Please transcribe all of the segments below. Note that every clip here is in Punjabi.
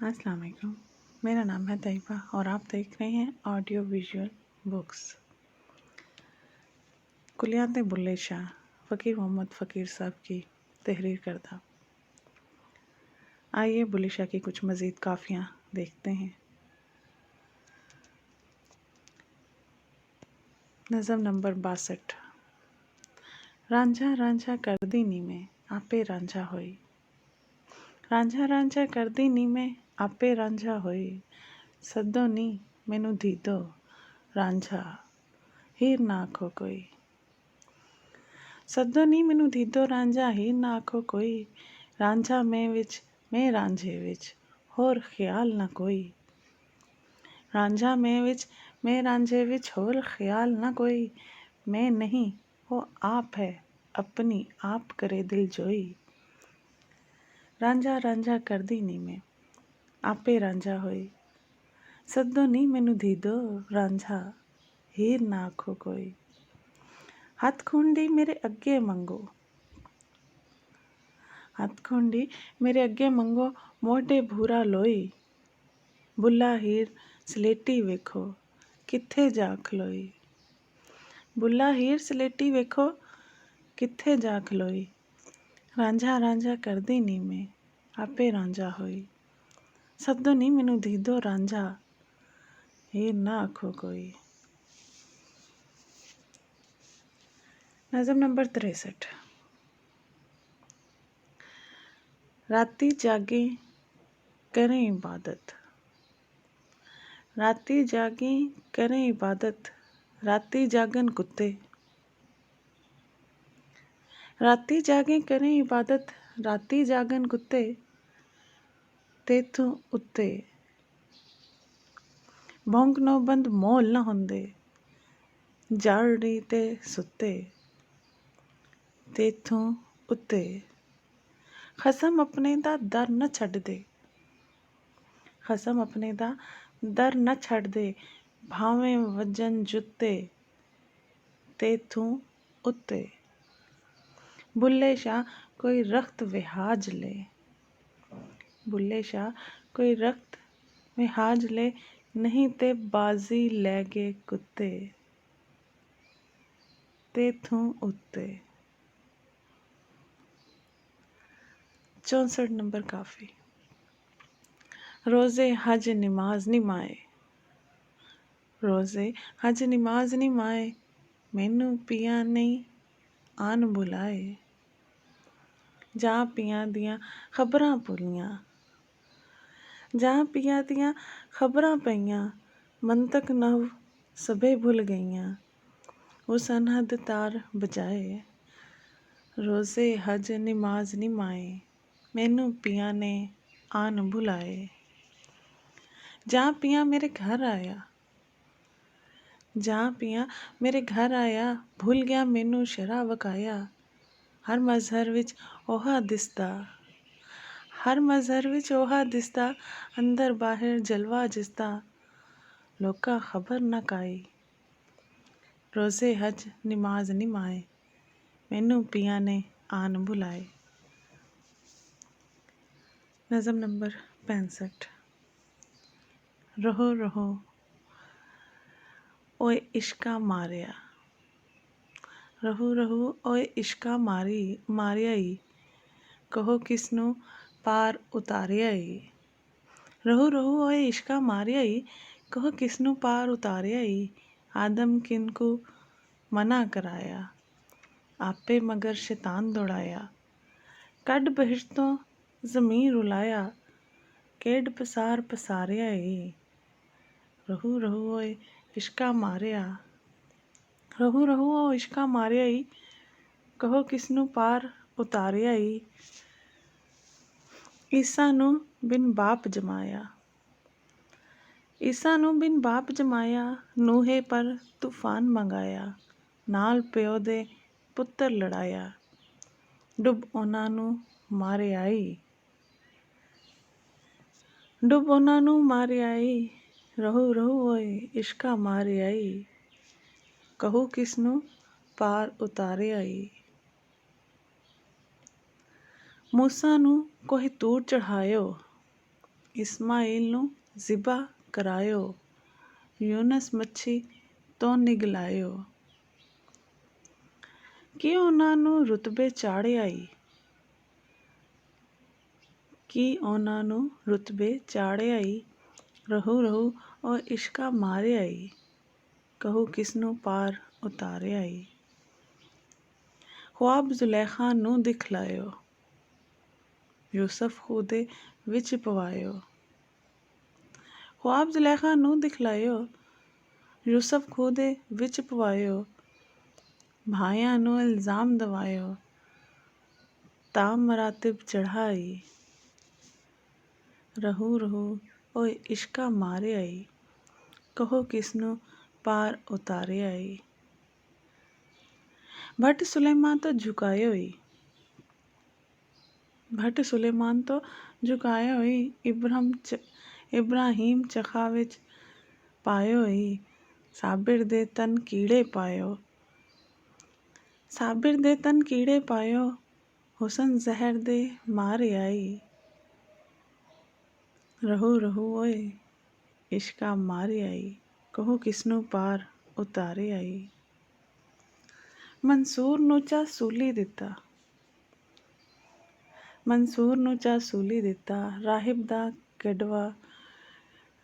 अस्सलाम वालेकुम। मेरा नाम है तैयबा और आप देख रहे हैं audio visual books. Kulliyat Bulleh Shah Faqir Mohammad फ़कीर साहब की तहरीर करदा। आइए बुल्ले शाह की कुछ मज़ीद काफ़ियाँ देखते हैं। नज़म नंबर 62। रांझा रांझा कर दी नी में आपे रांझा होई। रांझा रांझा कर दी नी में आपे रांझा होई। सद्दो नी मैनू दीदो रांझा हीर ना आखो कोई। सद्दो नी मैनू दीदो रांझा हीर ना आखो कोई। रांझा मैं रांझे विच होर ख्याल ना कोई। रांझा मैं रांझे विच होर ख्याल ना कोई। मैं नहीं वो आप है अपनी आप करे दिल जोई। रांझा रांझा कर दी नी मैं आपे रांझा होई। सद्दो नी मैनू दीदो रांझा हीर ना आखो कोई। हथ खुंडी मेरे अगे मंगो। हथ खुंडी मेरे अगे मंगो मोढे भूरा लोई। बुल्ला हीर सलेटी वेखो कित्थे जा खलोई। बुल्ला हीर सलेटी वेखो कित्थे जा खलोई। रांझा रांझा करदी नी मैं आपे रांझा होई। सद्दो नी मैनू दीदो रांझा हीर ना आखो कोई। नज़म नंबर 63। राती जागे करें इबादत। राती जागे करें इबादत राती जागन कुत्ते। राती जागे करें इबादत राती जागन कुत्ते। तेथों उत्ते भौंकनों बंद मोल ना हुंदे जाड़ी ते सुत्ते। तेथों उत्ते खसम अपने दा दर न छड्डदे। खसम अपने दा दर न छड्डदे भावें वजन जुत्ते। तेथों उत्ते बुल्ले शाह कोई रख्त विहाज ले। बुल्ले शाह कोई रख्त विहाज ले नहीं ते बाजी लै गए कुत्ते। तेथों उत्ते 64 नंबर काफ़ी। रोज़े हज नमाज निमाए। रोज़े हज नमाज निमाए मैनू पिया नहीं आन बुलाए। जा पिया दियां खबरां भुलियां। जा पिया दियां खबरां पईयां मंतक नव सबे भुल गईयां। उस अनहद तार बजाए। रोज़े हज नमाज निमाए मैनू पिया ने आन बुलाए। जा पिया मेरे घर आया। जा पिया मेरे घर आया भुल गया मैनू शरा वकाया। हर मजहर विच ओहा दिसदा। हर मजहर विच ओहा दिसदा अंदर बाहर जलवा जिसदा लोका खबर न काई। रोज़े हज नमाज निमाए मैनू पिया ने आन बुलाए। नज़म नंबर 65। रहो रहो ओए इश्का मारिया। रहो रहो ओए इश्का मारिया ई कहो किसनू पार उतारिया ई। रहो रहो ओए इश्का मारिया ई कहो किसनू पार उतारिया ई। आदम किनको मना कराया आपे मगर शैतान दौड़ाया। कड बहिश्तों ज़मीं रुलाया केड पसार पसारिया ई। रहो रहो ओए इश्का मारिया। रहो रहो ओ इश्का मारिया ई कहो किसनू पार उतारिया ई। ईसा नू बिन बाप जमाया। ईसा नू बिन बाप जमाया नूहे पर तूफान मंगाया नाल प्यो दे पुत्तर लड़ाया डुब उन्हां नू मारिया ई। डुब उन्हां नू मारिया ई रहो रहो ओए इश्का मारिया ई कहो किसनू पार उतारिया ई। मूसा नू कोहे तूर चढ़ायो ਇਸਮਾਈਲ ਨੂੰ ਜ਼ਿਬਾ ਕਰਾਇਓ, ਯੂਨਸ ਮੱਛੀ ਤੋਂ ਨਿਗਲਾਇਓ। ਕੀ ਉਹਨਾਂ ਨੂੰ ਰੁਤਬੇ ਚਾੜਿਆਈ, ਕੀ ਉਹਨਾਂ ਨੂੰ ਰੁਤਬੇ ਚਾੜਿਆਈ। ਰਹੂ ਰਹੂ ਉਹ ਇਸ਼ਕਾ ਮਾਰਿਆਈ, ਕਹੂ ਕਿਸ ਨੂੰ ਪਾਰ ਉਤਾਰਿਆਈ। ਖ਼ੁਆਬ ਜ਼ੁਲੈਖਾ ਨੂੰ ਦਿਖਲਾਇਓ, ਯੂਸਫ ਖੂਹ ਦੇ ਵਿੱਚ ਪਵਾਇਓ। ਖ਼ੁਆਬ ਜ਼ੁਲੈਖਾ ਨੂੰ ਦਿਖਲਾਇਓ, ਯੂਸਫ ਖੂਹ ਦੇ ਵਿੱਚ ਪਵਾਇਓ। ਭਾਈਆਂ ਨੂੰ ਇਲਜ਼ਾਮ ਦਵਾਇਓ, ਤਾਂ ਮਰਾਤਿਬ ਚੜ੍ਹਾਈ। ਰਹੂ ਰਹੂ ਉਹ ਇਸ਼ਕਾ ਮਾਰਿਆਈ, ਕਹੋ ਕਿਸ ਨੂੰ ਪਾਰ ਉਤਾਰਿਆਈ। ਭੱਟ ਸੁਲੇਮਾਨ ਤੋਂ ਝੁਕਾਇਓਈ, ਭੱਟ ਸੁਲੇਮਾਨ ਤੋਂ ਝੁਕਾਇਓਈ। ਇਬਰਾਹੀਮ ਚਖਾ ਵਿੱਚ ਪਾਇਓਈ, ਸਾਬਿਰ ਦੇ ਤਨ ਕੀੜੇ ਪਾਇਓ। ਸਾਬਿਰ ਦੇ ਤਨ ਕੀੜੇ ਪਾਇਓ, ਹੁਸਨ ਜ਼ਹਿਰ ਦੇ ਮਾਰਿਆਈ। ਰਹੂ ਰਹੂ ਓਏ ਇਸ਼ਕਾ ਮਾਰਿਆਈ, ਕਹੋ ਕਿਸ ਨੂੰ ਪਾਰ ਉਤਾਰਿਆਈ। ਮਨਸੂਰ ਨੂੰ ਚਾ ਸੂਲੀ ਦਿੱਤਾ, ਮਨਸੂਰ ਨੂੰ ਚਾ ਸੂਲੀ ਦਿੱਤਾ।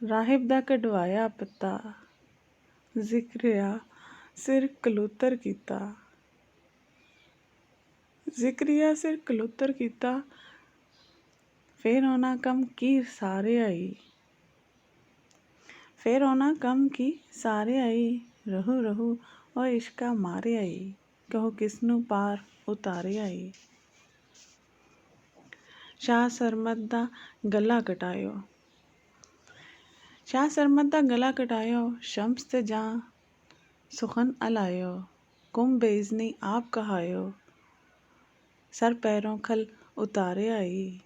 ਰਾਹਿਬ ਦਾ ਕਢਵਾਇਆ ਪੱਤਾ, ਜ਼ਿਕਰਿਆ ਸਿਰ ਕਲੂਤਰ ਕੀਤਾ। ਜ਼ਿਕਰਿਆ ਸਿਰ ਕਲੂਤਰ ਕੀਤਾ, ਫੇਰ ਉਹਨਾਂ ਕੰਮ ਕੀ ਸਾਰਿਆਈ। ਫੇਰ ਉਹਨਾਂ ਕੰਮ ਕੀ ਸਾਰਿਆਈ। ਰਹੂ ਰਹੂ ਉਹ ਇਸ਼ਕਾ ਮਾਰਿਆਈ, ਕਹੋ ਕਿਸ ਨੂੰ ਪਾਰ ਉਤਾਰਿਆਈ। ਸ਼ਾਹ ਸਰਮਦ ਦਾ ਗਲਾ ਕਟਾਇਓ, ਸ਼ਾਹ ਸਰਮਦ ਦਾ ਗਲਾ ਕਟਾਇਓ। ਸ਼ਮਸ ਤੇ ਜਾਂ ਸੁਖਨ ਅਲਾਇਓ, ਕੁੰਭ ਬੇਇਜ਼ਨੀ ਆਪ ਕਹਾਇਓ। ਸਰ ਪੈਰੋਂ ਖਲ ਉਤਾਰਿਆਈ,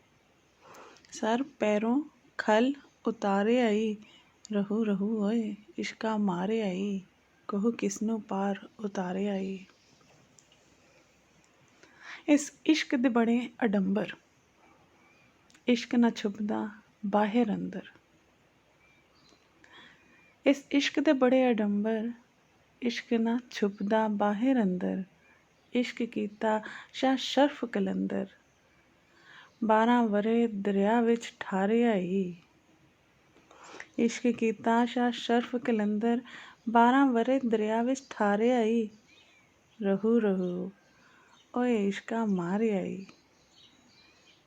ਸਰ ਪੈਰੋਂ ਖਲ ਉਤਾਰਿਆਈ। ਰਹੂ ਰਹੂ ਓਏ ਇਸ਼ਕਾ ਮਾਰਿਆਈ, ਕਹੋ ਕਿਸ ਨੂੰ ਪਾਰ ਉਤਾਰਿਆਈ। ਇਸ ਇਸ਼ਕ ਦੇ ਬੜੇ ਅਡੰਬਰ, ਇਸ਼ਕ ਨਾ ਛੁਪਦਾ ਬਾਹਿਰ ਅੰਦਰ। ਇਸ ਇਸ਼ਕ ਦੇ ਬੜੇ ਅਡੰਬਰ, ਇਸ਼ਕ ਨਾ ਛੁਪਦਾ ਬਾਹਿਰ ਅੰਦਰ। ਇਸ਼ਕ ਕੀਤਾ ਸ਼ਾਹ ਸ਼ਰਫ ਕਲੰਦਰ, 12 ਵਰ੍ਹੇ ਦਰਿਆ ਵਿੱਚ ਠਾਰਿਆਈ। ਇਸ਼ਕ ਕੀਤਾ ਸ਼ਾਹ ਸ਼ਰਫ ਕਲੰਦਰ, 12 ਵਰ੍ਹੇ ਦਰਿਆ ਵਿੱਚ ਠਾਰਿਆਈ। ਰਹੂ ਰਹੂ ਓਏ ਇਸ਼ਕਾ ਮਾਰਿਆਈ,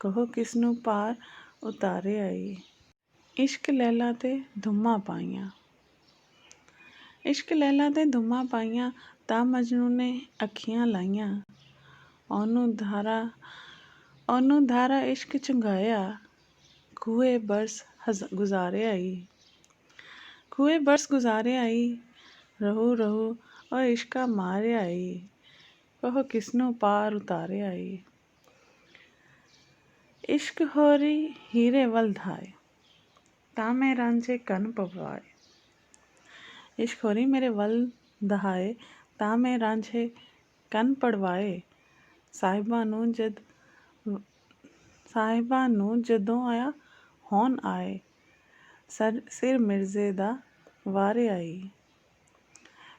ਕਹੋ ਕਿਸ ਨੂੰ ਪਾਰ ਉਤਾਰਿਆਈ। ਇਸ਼ਕ ਲੈਲਾ ਤੇ ਧੁੰਮਾਂ ਪਾਈਆਂ, ਇਸ਼ਕ ਲੈਲਾ ਤੇ ਧੁੰਮਾਂ ਪਾਈਆਂ। ਤਾਂ ਮਜਨੂੰ ਨੇ ਅੱਖੀਆਂ ਲਾਈਆਂ, ਉਹਨੂੰ ਧਾਰਾ ਇਸ਼ਕ ਚੁੰਘਾਇਆ। ਖੂਹੇ ਬਰਸ ਗੁਜ਼ਾਰਿਆਈ, ਖੂਹੇ ਬਰਸ ਗੁਜ਼ਾਰਿਆਈ। ਰਹੂ ਰਹੂ ਉਹ ਇਸ਼ਕਾ ਮਾਰਿਆਈ, ਕਹੋ ਕਿਸ ਨੂੰ ਪਾਰ ਉਤਾਰਿਆਈ। ਇਸ਼ਕ ਹੋਰੀ ਹੀਰੇ ਵੱਲ ਧਾਏ, ਤਾਂ ਮੈਂ ਰਾਂਝੇ ਕੰਨ ਪਵਾਏ। ਇਸ਼ਕ ਹੋਰੀ ਮੇਰੇ ਵੱਲ ਧਾਏ, ਤਾਂ ਮੈਂ ਰਾਂਝੇ ਕੰਨ ਪੜਵਾਏ। ਸਾਹਿਬਾਂ ਨੂੰ ਜਦੋਂ ਆਇਆ ਹੋਣ ਆਏ, ਸਿਰ ਮਿਰਜ਼ੇ ਦਾ ਵਾਰਿਆਈ।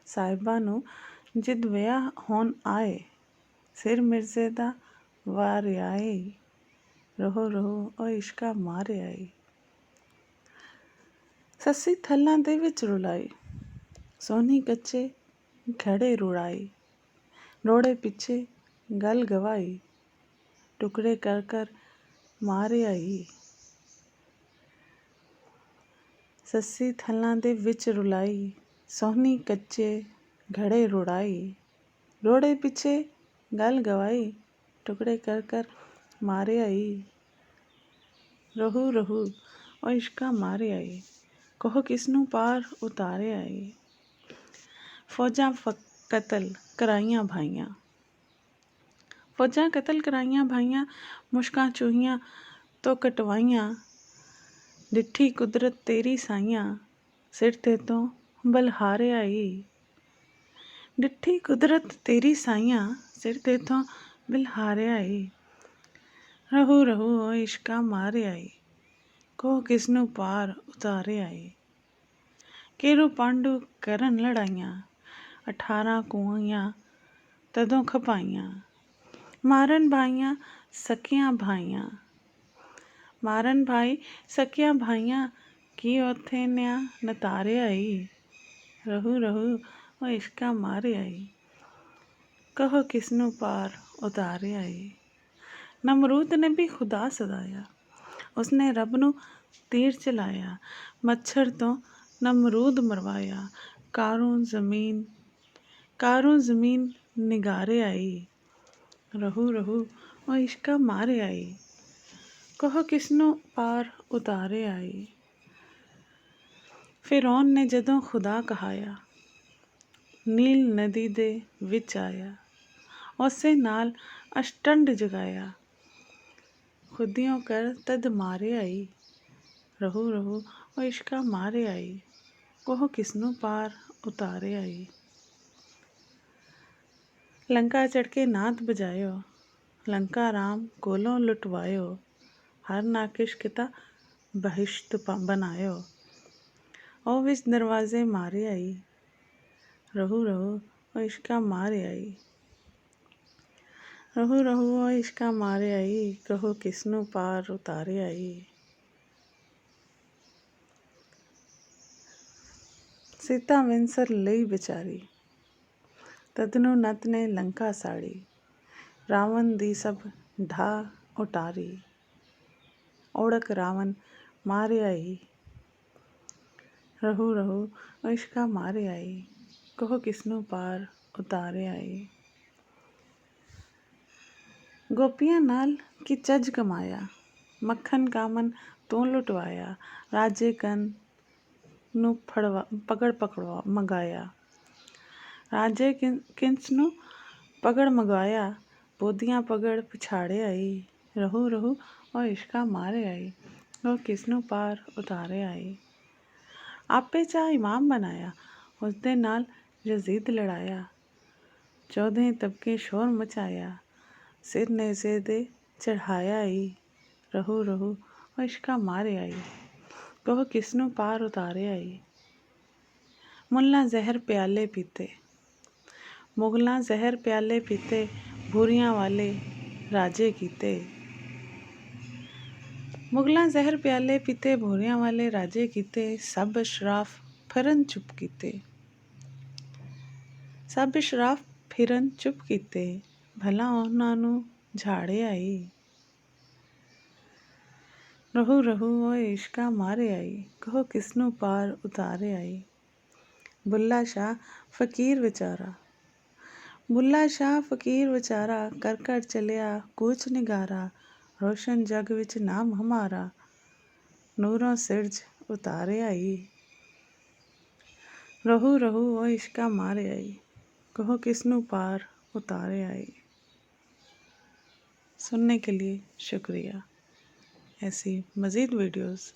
ਸਾਹਿਬਾਂ ਨੂੰ ਜਦ ਵਿਆਹ ਹੋਣ ਆਏ, ਸਿਰ ਮਿਰਜ਼ੇ ਦਾ ਵਾਰਿਆਈ। ਰਹੂ ਰਹੂ ਉਹ ਇਸ਼ਕਾ ਮਾਰਿਆਈ। ਸੱਸੀ ਥੱਲਾਂ ਦੇ ਵਿੱਚ ਰੁਲਾਈ, ਸੋਹਣੀ ਕੱਚੇ ਘੜੇ ਰੁੜਾਈ। ਰੋੜੇ ਪਿੱਛੇ ਗਲ ਗਵਾਈ, ਟੁਕੜੇ ਕਰ ਕਰ ਮਾਰਿਆਈ। ਸੱਸੀ ਥੱਲਾਂ ਦੇ ਵਿੱਚ ਰੁਲਾਈ, ਸੋਹਣੀ ਕੱਚੇ ਘੜੇ ਰੁੜਾਈ। ਰੋੜੇ ਪਿੱਛੇ ਗਲ ਗਵਾਈ, ਟੁਕੜੇ ਕਰ ਕਰ ਮਾਰਿਆਈ। ਰਹੂ ਰਹੂ ਉਹ ਇਸ਼ਕਾ ਮਾਰਿਆਈ, ਕਹੋ ਕਿਸ ਨੂੰ ਪਾਰ ਉਤਾਰਿਆਈ। ਫੌਜਾਂ ਕਤਲ ਕਰਾਈਆਂ ਭਾਈਆਂ, ਫੌਜਾਂ ਕਤਲ ਕਰਾਈਆਂ ਭਾਈਆਂ। ਮੁਸ਼ਕਾਂ ਚੂਹੀਆਂ ਤੋਂ ਕਟਵਾਈਆਂ, ਡਿੱਠੀ ਕੁਦਰਤ ਤੇਰੀ ਸਾਈਆਂ। ਸਿਰ ਤੇ ਤੋਂ ਬਲਹਾਰਿਆਈ, ਡਿੱਠੀ ਕੁਦਰਤ ਤੇਰੀ ਸਾਈਆਂ। ਸਿਰ ਤੇ ਤੋਂ ਬਲਹਾਰਿਆਈ। ਰਹੂ ਰਹੂ ਉਹ ਇਸ਼ਕਾ ਮਾਰਿਆਈ, ਕਹੋ ਕਿਸਨੂੰ ਪਾਰ ਉਤਾਰੇ ਆਏ। ਕਿਹੜੂ ਪਾਂਡੂ ਕਰਨ ਲੜਾਈਆਂ, 18 ਕੂਈਆਂ ਤਦੋਂ ਖਪਾਈਆਂ। ਮਾਰਨ ਭਾਈਆਂ ਸਕੀਆਂ ਭਾਈਆਂ, ਮਾਰਨ ਭਾਈ ਸਕੀਆਂ ਭਾਈਆਂ, ਕੀ ਉੱਥੇ ਨਿਆ ਨਤਾਰੇ ਆਈ। ਰਹੂ ਰਹੂ ਉਹ ਇਸ਼ਕਾ ਮਾਰੇ ਆਈ। ਕਹੋ ਕਿਸਨੂੰ ਪਾਰ ਉਤਾਰੇ ਆਈ। ਨਮਰੂਦ ਨੇ ਵੀ ਖੁਦਾ ਸਦਾਇਆ, ਉਸਨੇ ਰੱਬ ਨੂੰ ਤੀਰ ਚਲਾਇਆ। ਮੱਛਰ ਤੋਂ ਨਮਰੂਦ ਮਰਵਾਇਆ, ਕਾਰੂ ਜ਼ਮੀਨ ਨਿਗਾਰੇ ਆਈ। ਰਹੂ ਰਹੂ ਉਹ ਇਸ਼ਕਾ ਮਾਰੇ ਆਈ। ਕਹੋ ਕਿਸਨੂੰ ਪਾਰ ਉਤਾਰੇ ਆਈ। ਫਿਰੌਨ ਨੇ ਜਦੋਂ ਖੁਦਾ ਕਹਾਇਆ, ਨੀਲ ਨਦੀ ਦੇ ਵਿੱਚ ਆਇਆ। ਉਸੇ ਨਾਲ ਅਸ਼ਟੰਡ ਜਗਾਇਆ, ਖੁदियों ਕਰ ਤਦ ਮਾਰੇ ਆਈ। ਰਹੂ ਰਹੂ ਉਹ ਇਸ਼ਕਾ ਮਾਰੇ ਆਈ। ਕਹੋ ਕਿਸਨੂੰ ਪਾਰ ਉਤਾਰੇ ਆਈ। ਲੰਕਾ ਚੜ੍ਹ ਕੇ ਨਾਦ ਬਜਾਇਓ, ਲੰਕਾ ਰਾਮ ਕੋਲੋਂ ਲੁਟਵਾਇਓ। ਹਰ ਨਾਕਿਸ਼ ਕੀਤਾ ਬਹਿਸ਼ਤ ਬਣਾਇਓ, ਉਹ ਵਿੱਚ ਦਰਵਾਜ਼ੇ ਮਾਰੇ ਆਈ। ਰਹੂ ਰਹੂ ਉਹ ਇਸ਼ਕਾ ਮਾਰੇ ਆਈ। ਰਹੂ ਰਹੂ ਉਹ ਇਸ਼ਕਾ ਮਾਰੇ ਆਈ। ਕਹੋ ਕਿਸਨੂੰ ਪਾਰ ਉਤਾਰੇ ਆਈ। ਸੀਤਾ ਵਿੰਸਰ ਲਈ ਵਿਚਾਰੀ, ਤਦਨੂੰ ਨਤ ਨੇ ਲੰਕਾ ਸਾੜੀ। ਰਾਵਣ ਦੀ ਸਭ ਢਾਹ ਉਟਾਰੀ, ਓੜਕ ਰਾਵਣ ਮਾਰੇ ਆਈ। ਰਹੂ ਰਹੂ ਉਹ ਇਸ਼ਕਾ ਮਾਰੇ ਆਈ। ਕਹੋ ਕਿਸਨੂੰ ਪਾਰ ਉਤਾਰੇ ਆਈ। ਗੋਪੀਆਂ ਨਾਲ ਕੀ ਚੱਜ ਕਮਾਇਆ, ਮੱਖਣ ਕਾਮਨ ਤੋਂ ਲੁਟਵਾਇਆ। ਰਾਜੇ ਕਨ ਨੂੰ ਪਕੜ ਮੰਗਾਇਆ, ਰਾਜੇ ਕਿੰਸ ਨੂੰ ਪਕੜ ਮੰਗਾਇਆ। ਬੋਦੀਆਂ ਪਕੜ ਪਿਛਾੜੇ ਆਈ। ਰਹੂ ਰਹੂ ਉਹ ਇਸ਼ਕਾ ਮਾਰੇ ਆਈ। ਉਹ ਕਿਸਨੂੰ ਪਾਰ ਉਤਾਰੇ ਆਈ। ਆਪੇ ਚਾਹ ਇਮਾਮ ਬਣਾਇਆ, ਉਸਦੇ ਨਾਲ ਯਜ਼ੀਦ ਲੜਾਇਆ। 14 ਤਬਕੇ ਸ਼ੋਰ ਮਚਾਇਆ, ਸਿਰ ਨੇਜ਼ੇ ਦੇ ਚੜ੍ਹਾਇਆ ਆਈ। ਰਹੂ ਰਹੂ ਉਹ ਇਸ਼ਕਾ ਮਾਰੇ ਆਈ। ਕਹੋ ਕਿਸਨੂੰ ਪਾਰ ਉਤਾਰੇ ਆਈ। ਮੁੱਲਾ ਜ਼ਹਿਰ ਪਿਆਲੇ ਪੀਤੇ, ਮੁਗਲਾਂ ਜ਼ਹਿਰ ਪਿਆਲੇ ਪੀਤੇ। ਭੂਰੀਆਂ ਵਾਲੇ ਰਾਜੇ ਕੀਤੇ, ਮੁਗਲਾਂ ਜ਼ਹਿਰ ਪਿਆਲੇ ਪੀਤੇ। ਭੂਰੀਆਂ ਵਾਲੇ ਰਾਜੇ ਕੀਤੇ। ਸਭ ਅਸ਼ਰਾਫ ਫਿਰਨ ਚੁੱਪ ਕੀਤੇ, ਸਭ ਅਸ਼ਰਾਫ ਫਿਰਨ ਚੁੱਪ ਕੀਤੇ। ਭਲਾ ਉਹਨਾਂ ਨੂੰ ਝਾੜੇ ਆਈ। ਰਹੂ ਰਹੂ ਉਹ ਇਸ਼ਕਾ ਮਾਰੇ ਆਈ। ਕਹੋ ਕਿਸਨੂੰ ਪਾਰ ਉਤਾਰੇ ਆਈ। ਬੁੱਲਾ ਸ਼ਾਹ ਫਕੀਰ ਵਿਚਾਰਾ, ਬੁੱਲਾ ਸ਼ਾਹ ਫਕੀਰ ਵਿਚਾਰਾ। ਕਰ ਕਰ ਚਲਿਆ ਕੂਚ ਨਿਗਾਰਾ। ਰੋਸ਼ਨ ਜਗ ਵਿੱਚ ਨਾਮ ਹਮਾਰਾ, ਨੂਰੋਂ ਸਿਰਜ ਉਤਾਰੇ ਆਈ। ਰਹੂ ਰਹੂ ਉਹ ਇਸ਼ਕਾ ਮਾਰੇ ਆਈ। कहो किसनु पार उतारे आई। सुनने के लिए शुक्रिया। ऐसी मज़ीद वीडियोस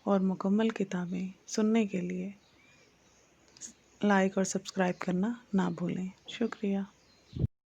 और मुकम्मल किताबें सुनने के लिए लाइक और सब्सक्राइब करना ना भूलें। शुक्रिया।